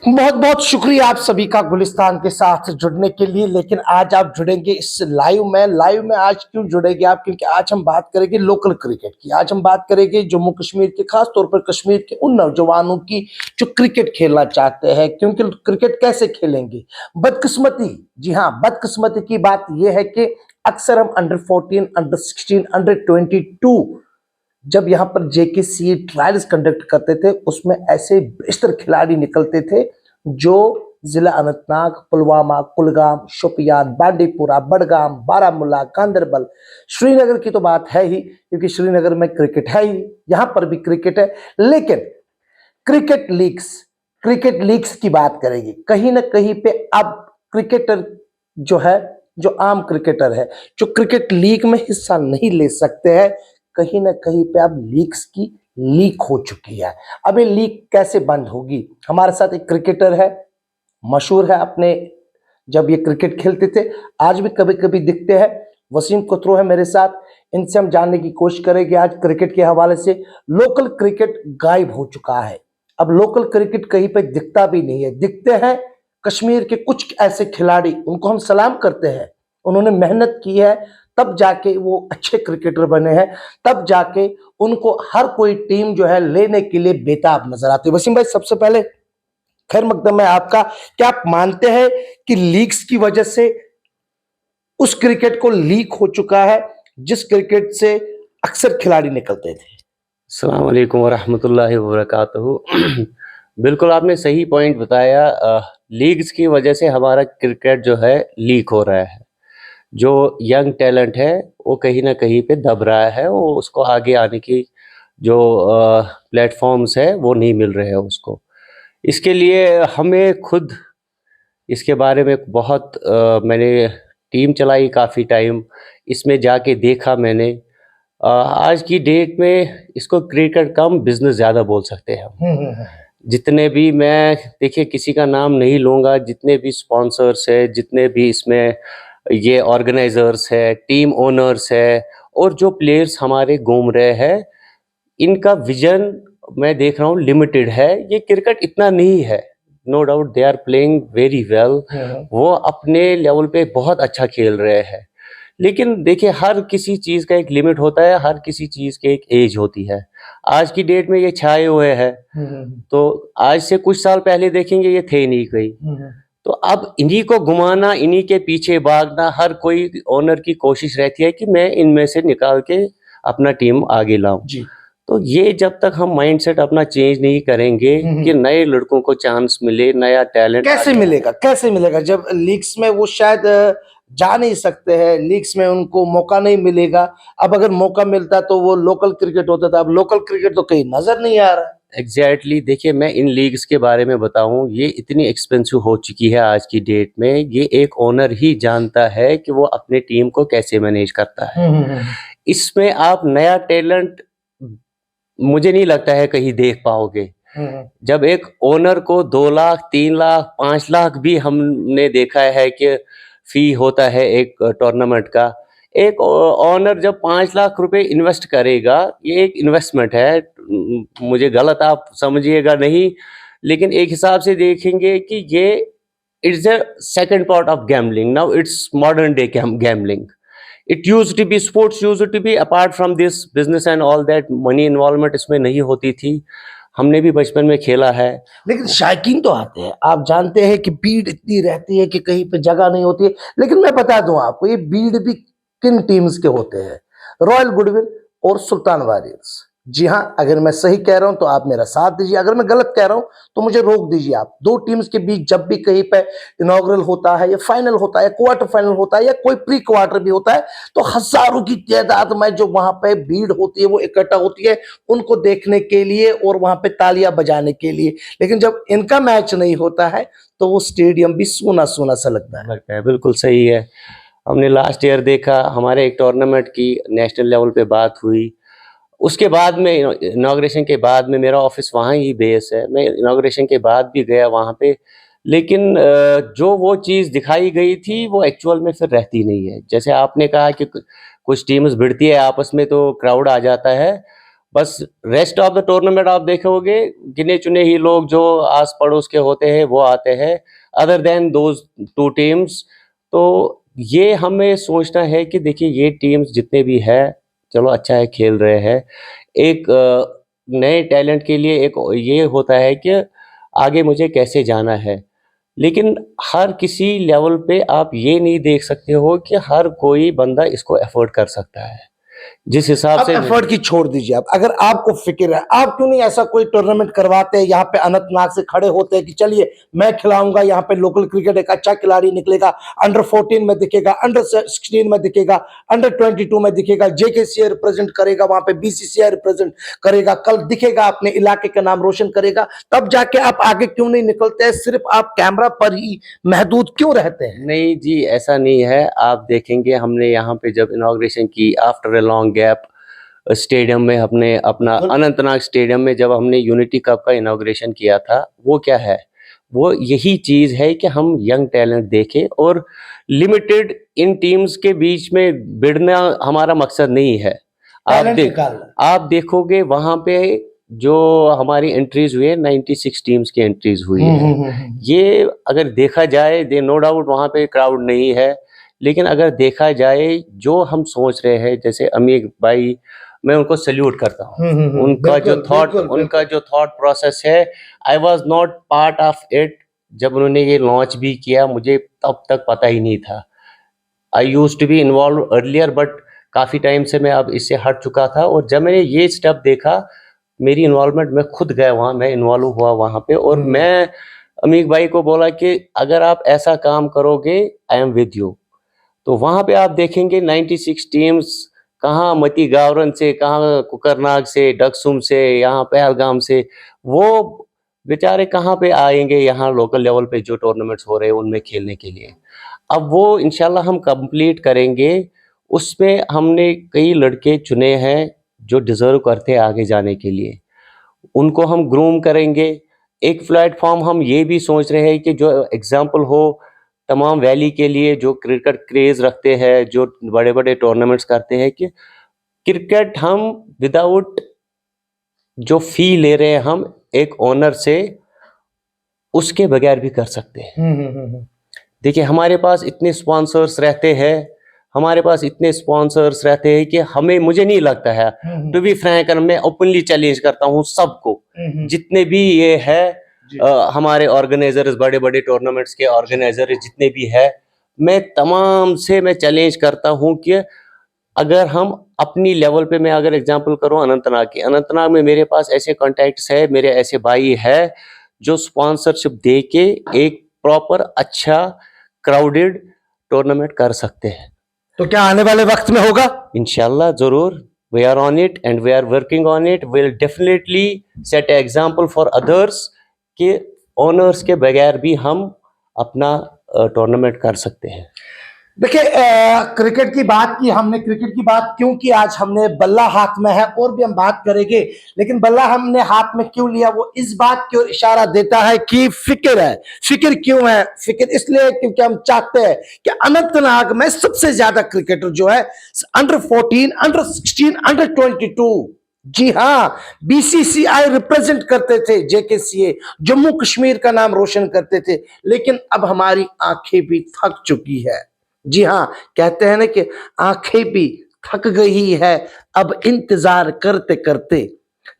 बहुत बहुत शुक्रिया आप सभी का गुलिस्तान के साथ जुड़ने के लिए। लेकिन आज आप जुड़ेंगे इस लाइव में आज क्यों जुड़ेंगे आप? क्योंकि आज हम बात करेंगे लोकल क्रिकेट की। आज हम बात करेंगे जम्मू कश्मीर के, खास तौर पर कश्मीर के उन नौजवानों की जो क्रिकेट खेलना चाहते हैं। क्योंकि क्रिकेट कैसे खेलेंगे? बदकिस्मती, जी हाँ, बदकिस्मती की बात यह है कि अक्सर हम अंडर 14, अंडर 16, अंडर 22 जब यहाँ पर जेकेसी ट्रायल्स कंडक्ट करते थे, उसमें ऐसे बेहतर खिलाड़ी निकलते थे जो जिला अनंतनाग, पुलवामा, कुलगाम, शोपियान, बांडीपुरा, बडगाम, बारामूला, गांदरबल, श्रीनगर की तो बात है ही, क्योंकि श्रीनगर में क्रिकेट है ही, यहाँ पर भी क्रिकेट है। लेकिन क्रिकेट लीग्स की बात करेंगे। कहीं ना कहीं पे अब क्रिकेटर जो है, जो आम क्रिकेटर है, जो क्रिकेट लीग में हिस्सा नहीं ले सकते हैं, कहीं ना कहीं पे अब लीग्स की लीक हो चुकी है। अब ये लीक कैसे बंद होगी? हमारे साथ एक क्रिकेटर है, मशहूर है अपने, जब ये क्रिकेट खेलते थे, आज भी कभी कभी दिखते हैं। वसीम कुत्रो है मेरे साथ, इनसे हम जानने की कोशिश करेंगे आज क्रिकेट के हवाले से। लोकल क्रिकेट गायब हो चुका है, अब लोकल क्रिकेट कहीं पे दिखता भी नहीं है। दिखते हैं कश्मीर के कुछ ऐसे खिलाड़ी, उनको हम सलाम करते हैं, उन्होंने मेहनत की है, तब जाके वो अच्छे क्रिकेटर बने हैं, तब जाके उनको हर कोई टीम जो है लेने के लिए बेताब नजर आती है। वसीम भाई, सबसे पहले खैर मकदम है आपका। क्या आप मानते हैं कि लीग्स की वजह से उस क्रिकेट को लीक हो चुका है जिस क्रिकेट से अक्सर खिलाड़ी निकलते थे? अस्सलाम वालेकुम वरहमतुल्लाहि वबरकातुहू। बिल्कुल आपने सही पॉइंट बताया। लीग्स की वजह से हमारा क्रिकेट जो है लीक हो रहा है। जो यंग टैलेंट है वो कहीं ना कहीं पे दब रहा है, वो उसको आगे आने की जो प्लेटफॉर्म्स है वो नहीं मिल रहे हैं उसको। इसके लिए हमें खुद इसके बारे में बहुत मैंने टीम चलाई काफ़ी टाइम, इसमें जाके देखा मैंने। आज की डेट में इसको क्रिकेट कम बिजनेस ज़्यादा बोल सकते हैं हम। जितने भी, मैं देखिए किसी का नाम नहीं लूँगा, जितने भी स्पॉन्सर्स है, जितने भी इसमें ये ऑर्गेनाइजर्स है, टीम ओनर्स है, और जो प्लेयर्स हमारे घूम रहे हैं, इनका विजन मैं देख रहा हूँ लिमिटेड है। ये क्रिकेट इतना नहीं है, no doubt they are playing very well, वो अपने लेवल पे बहुत अच्छा खेल रहे हैं। लेकिन देखिए हर किसी चीज़ का एक लिमिट होता है, हर किसी चीज़ की एक एज होती है। आज की डेट में ये छाए हुए हैं, तो आज से कुछ साल पहले देखेंगे ये थे नहीं कहीं। तो अब इन्हीं को घुमाना, इन्हीं के पीछे भागना, हर कोई ओनर की कोशिश रहती है कि मैं इनमें से निकाल के अपना टीम आगे लाऊं। तो ये जब तक हम माइंडसेट अपना चेंज नहीं करेंगे कि नए लड़कों को चांस मिले, नया टैलेंट कैसे मिलेगा? कैसे मिलेगा जब लीग्स में वो शायद जा नहीं सकते हैं, लीग्स में उनको मौका नहीं मिलेगा। अब अगर मौका मिलता तो वो लोकल क्रिकेट होता था, अब लोकल क्रिकेट तो कहीं नजर नहीं आ रहा। एग्जैक्टली देखिए, मैं इन लीग्स के बारे में बताऊं, ये इतनी एक्सपेंसिव हो चुकी है आज की डेट में। ये एक ओनर ही जानता है कि वो अपने टीम को कैसे मैनेज करता है। इसमें आप नया टैलेंट मुझे नहीं लगता है कहीं देख पाओगे। जब एक ओनर को 2 लाख, 3 लाख, 5 लाख भी हमने देखा है कि फी होता है एक टूर्नामेंट का। एक ओनर जब 5 लाख रुपए इन्वेस्ट करेगा, ये एक इन्वेस्टमेंट है। मुझे गलत आप समझिएगा नहीं, लेकिन एक हिसाब से देखेंगे कि ये it's a second part of gambling. Now it's modern day gambling. It used to be, sports used to be apart from this business and all that, money involvement इसमें नहीं होती थी। हमने भी बचपन में खेला है। लेकिन शायकीन तो आते हैं, आप जानते हैं कि भीड़ इतनी रहती है कि कहीं पे जगह नहीं होती है। लेकिन मैं बता दूं आपको, ये भीड़ भी किन टीम्स के होते हैं? रॉयल गुडविल और सुल्तान वारियर्स। जी हाँ, अगर मैं सही कह रहा हूं तो आप मेरा साथ दीजिए, अगर मैं गलत कह रहा हूं तो मुझे रोक दीजिए आप। दो टीम्स के बीच जब भी कहीं पे इनॉग्रल होता है, या फाइनल होता है, क्वार्टर फाइनल होता है, या कोई प्री क्वार्टर भी होता है, तो हजारों की तादाद में जो वहां पे भीड़ होती है वो इकट्ठा होती है उनको देखने के लिए और वहां पे तालियां बजाने के लिए। लेकिन जब इनका मैच नहीं होता है तो वो स्टेडियम भी सूना सूना सा लगता है। बिल्कुल सही है। हमने लास्ट ईयर देखा, हमारे एक टूर्नामेंट की नेशनल लेवल पे बात हुई, उसके बाद में इनॉग्रेशन के बाद में मेरा ऑफिस वहाँ ही बेस है, मैं इनॉग्रेशन के बाद भी गया वहाँ पे। लेकिन जो वो चीज़ दिखाई गई थी वो एक्चुअल में फिर रहती नहीं है। जैसे आपने कहा कि कुछ टीम्स भिड़ती है आपस में तो क्राउड आ जाता है, बस रेस्ट ऑफ द टूर्नामेंट आप देखोगे गिने चुने ही लोग जो आस पड़ोस के होते हैं वो आते हैं, अदर देन दोज 2 टीम्स। तो ये हमें सोचना है कि देखिए ये टीम्स जितने भी है, चलो अच्छा है खेल रहे हैं। एक नए टैलेंट के लिए एक ये होता है कि आगे मुझे कैसे जाना है। लेकिन हर किसी लेवल पे आप ये नहीं देख सकते हो कि हर कोई बंदा इसको अफ़ोर्ड कर सकता है। जिस हिसाब अब से एफर्ट की छोड़ दीजिए। आप अगर आपको फिक्र है, आप क्यों नहीं ऐसा कोई टूर्नामेंट करवाते हैं, यहाँ पे अनंतनाग से खड़े होते हैं कि चलिए मैं खिलाऊंगा, यहाँ पे लोकल क्रिकेट एक अच्छा खिलाड़ी निकलेगा, अंडर 14 में दिखेगा, अंडर 16 में दिखेगा, अंडर 22 में दिखेगा, जेकेसीआई रिप्रेजेंट करेगा, वहां पे बीसीसीआई रिप्रेजेंट करेगा, कल दिखेगा, अपने इलाके का नाम रोशन करेगा, तब जाके आप आगे क्यों नहीं निकलते हैं? सिर्फ आप कैमरा पर ही महदूद क्यों रहते हैं? नहीं जी, ऐसा नहीं है। आप देखेंगे हमने यहाँ पे जब इनॉग्रेशन की after a long gap stadium में हमने अपना अनंतनाग स्टेडियम में जब हमने यूनिटी कप का इनॉग्रेशन किया था, वो क्या है? वो यही चीज़ है कि हम यंग टैलेंट देखें और लिमिटेड इन टीम्स के बीच में भिड़ना हमारा मकसद नहीं है। टैलेंट निकालना। आप देखोगे वहाँ पे जो हमारी एंट्रीज़ हुई है 96 टीम्स की एंट्रीज़ हुई है। ये अगर देखा जाए नो डाउट वहाँ पे क्राउड नहीं है, लेकिन अगर देखा जाए जो हम सोच रहे हैं जैसे अमीर भाई, मैं उनको सैल्यूट करता हूँ। उनका जो थॉट प्रोसेस है, I was not part of it. जब उन्होंने ये लॉन्च भी किया मुझे तब तक पता ही नहीं था। I used to be involve earlier but काफ़ी टाइम से मैं अब इससे हट चुका था और जब मैंने ये स्टेप देखा, मेरी इन्वॉल्वमेंट मैं खुद गया वहाँ, मैं इन्वॉल्व हुआ वहाँ पे और मैं अमीर भाई को बोला कि अगर आप ऐसा काम करोगे, आई एम विद यू। तो वहाँ पे आप देखेंगे 96 टीम्स कहाँ मती गावरन से, कहाँ कुकरनाग से, डकसुम से, यहाँ पहलगाम से, वो बेचारे कहाँ पे आएँगे यहाँ लोकल लेवल पे जो टूर्नामेंट्स हो रहे हैं उनमें खेलने के लिए। अब वो इंशाल्लाह हम कंप्लीट करेंगे। उसमें हमने कई लड़के चुने हैं जो डिज़र्व करते हैं आगे जाने के लिए। उनको हम ग्रूम करेंगे। एक प्लेटफ़ॉर्म हम ये भी सोच रहे हैं कि जो एग्ज़ाम्पल हो तमाम वैली के लिए जो क्रिकेट क्रेज़ रखते हैं, जो बड़े-बड़े टूर्नामेंट्स करते हैं कि क्रिकेट हम विदाउट जो फ़ी ले रहे हैं हम एक ओनर से, उसके बगैर भी कर सकते हैं। देखिए हमारे पास इतने स्पॉन्सर्स रहते हैं, हमारे पास इतने स्पॉन्सर्स रहते हैं कि मुझे नहीं लगता है, टू बी फ्रैंक मैं ओपनली चैलेंज करता हूँ सबको, जितने भी ये है हमारे ऑर्गेनाइजर्स, बड़े-बड़े टूर्नामेंट्स के ऑर्गेनाइजर जितने भी है, मैं तमाम से मैं चैलेंज करता हूँ कि अगर हम अपनी लेवल पे, मैं अगर एग्जांपल करूँ अनंतनाग की, अनंतनाग में मेरे पास ऐसे कॉन्टैक्ट्स है, मेरे ऐसे भाई है जो स्पॉन्सरशिप दे के एक प्रॉपर अच्छा क्राउडेड टूर्नामेंट कर सकते हैं। तो क्या आने वाले वक्त में होगा? इंशाल्लाह ज़रूर, we are on it and we are working on it, will definitely set a example for others कि ओनर्स के बगैर भी हम अपना टूर्नामेंट कर सकते हैं। देखिए क्रिकेट की बात की हमने, क्रिकेट की बात क्यों की, आज हमने बल्ला हाथ में है और भी हम बात करेंगे, लेकिन बल्ला हमने हाथ में क्यों लिया वो इस बात की ओर इशारा देता है कि फिक्र है। फिक्र क्यों है? फिक्र इसलिए क्योंकि हम चाहते हैं कि अनंतनाग में सबसे ज्यादा क्रिकेटर जो है अंडर 14, अंडर 16, अंडर 22, जी हाँ, बीसीसीआई रिप्रेजेंट करते थे, जेकेसीए जम्मू कश्मीर का नाम रोशन करते थे, लेकिन अब हमारी आंखें भी थक चुकी है। जी हाँ, कहते हैं ना कि आंखें भी थक गई है अब इंतजार करते करते,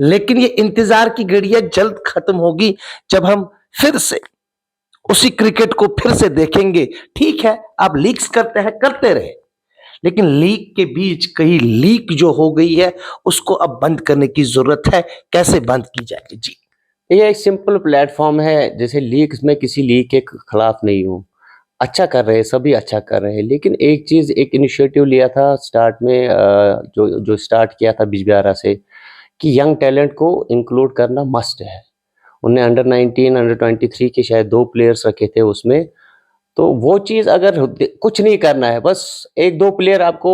लेकिन ये इंतजार की घड़ियां जल्द खत्म होगी जब हम फिर से उसी क्रिकेट को फिर से देखेंगे। ठीक है, आप लीक्स करते हैं, करते रहे, लेकिन लीक के बीच कहीं लीक जो हो गई है उसको अब बंद करने की जरूरत है। कैसे बंद की जाएगी? जी, ये एक सिंपल प्लेटफॉर्म है, जैसे लीग में किसी लीग के खिलाफ नहीं हूँ, अच्छा कर रहे हैं, सभी अच्छा कर रहे हैं, लेकिन एक चीज़, एक इनिशिएटिव लिया था स्टार्ट में, जो जो स्टार्ट किया था बिजबिहारा से, कि यंग टैलेंट को इंक्लूड करना मस्ट है। उन्हें अंडर 19, अंडर 23 के शायद 2 प्लेयर्स रखे थे उसमें। तो वो चीज़ अगर कुछ नहीं करना है, बस 1-2 प्लेयर आपको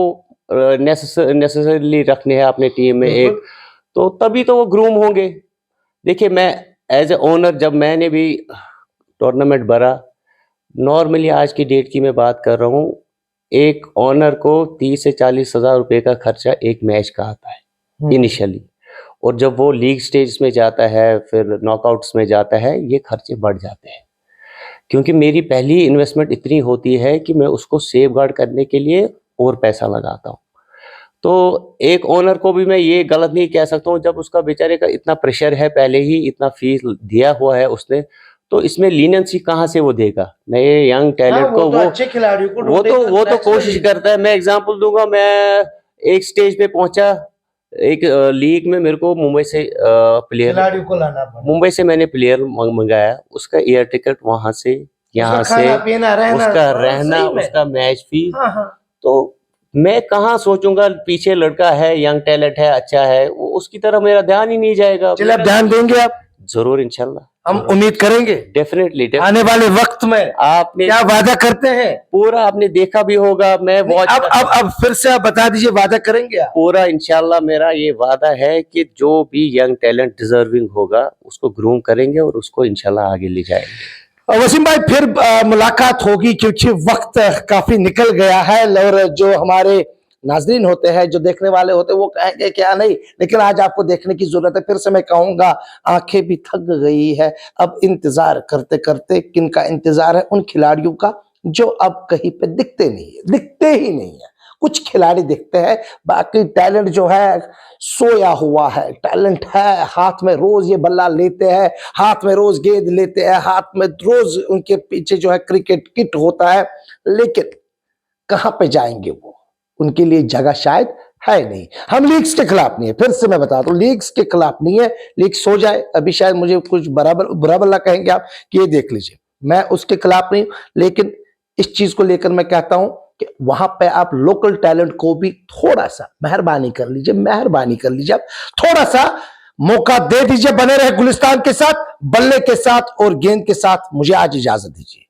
नेसेसरीली रखने हैं अपने टीम में एक, तो तभी तो वो ग्रूम होंगे। देखिए मैं एज ए ओनर जब मैंने भी टूर्नामेंट भरा, नॉर्मली आज की डेट की मैं बात कर रहा हूँ, एक ओनर को 30 से 40 हज़ार रुपये का खर्चा एक मैच का आता है इनिशियली, और जब वो लीग स्टेज में जाता है, फिर नॉकआउट्स में जाता है, ये खर्चे बढ़ जाते हैं। क्योंकि मेरी पहली इन्वेस्टमेंट इतनी होती है कि मैं उसको सेफगार्ड करने के लिए और पैसा लगाता हूँ। तो एक ओनर को भी मैं ये गलत नहीं कह सकता हूँ, जब उसका बेचारे का इतना प्रेशर है, पहले ही इतना फीस दिया हुआ है उसने, तो इसमें लीनियंसी कहाँ से वो देगा नए यंग टैलेंट को? वो अच्छे खिलाड़ियों को वो तो कोशिश करता है। मैं एग्जांपल दूंगा, मैं एक स्टेज पे पहुंचा, एक लीग में मेरे को मुंबई से प्लेयर खिलाड़ियों को लाना पड़ा, मुंबई से मैंने प्लेयर मंगाया, उसका एयर टिकट वहां से, यहाँ से, उसका रहना, उसका मैच फी। तो मैं कहाँ सोचूंगा पीछे लड़का है, यंग टैलेंट है, अच्छा है, वो उसकी तरफ मेरा ध्यान ही नहीं जाएगा। चलिए, आप ध्यान देंगे? आप जरूर, इंशाल्लाह हम उम्मीद करेंगे। डेफिनेटली आने वाले वक्त में आपने क्या वादा करते हैं? पूरा आपने देखा भी होगा, मैं वॉच अब फिर से आप बता दीजिए, वादा करेंगे आप? पूरा इंशाल्लाह मेरा ये वादा है कि जो भी यंग टैलेंट डिजर्विंग होगा उसको ग्रूम करेंगे और उसको इंशाल्लाह आगे ले जाएंगे। वसीम भाई, फिर मुलाकात होगी, क्योंकि वक्त काफी निकल गया है और जो हमारे नाजरीन होते हैं, जो देखने वाले होते हैं, वो कहेंगे क्या नहीं, लेकिन आज आपको देखने की जरूरत है। फिर से मैं कहूंगा, आंखें भी थक गई है अब इंतजार करते करते। किनका इंतजार है? उन खिलाड़ियों का जो अब कहीं पे दिखते नहीं है, दिखते ही नहीं है। कुछ खिलाड़ी दिखते हैं, बाकी टैलेंट जो है सोया हुआ है। टैलेंट है, हाथ में रोज ये बल्ला लेते हैं, हाथ में रोज गेंद लेते हैं, हाथ में रोज उनके पीछे जो है क्रिकेट किट होता है, लेकिन कहां पे जाएंगे वो? उनके लिए जगह शायद है नहीं। हम लीग्स के खिलाफ नहीं है, फिर से मैं बताता हूं, लीग्स के खिलाफ नहीं है। लीग सो जाए, अभी शायद मुझे कुछ बराबर बुरा भला कहेंगे आप कि ये देख लीजिए, मैं उसके खिलाफ नहीं हूं, लेकिन इस चीज को लेकर मैं कहता हूं कि वहां पे आप लोकल टैलेंट को भी थोड़ा सा मेहरबानी कर लीजिए, आप थोड़ा सा मौका दे दीजिए। बने रहे गुलिस्तान के साथ, बल्ले के साथ और गेंद के साथ। मुझे आज इजाजत दीजिए।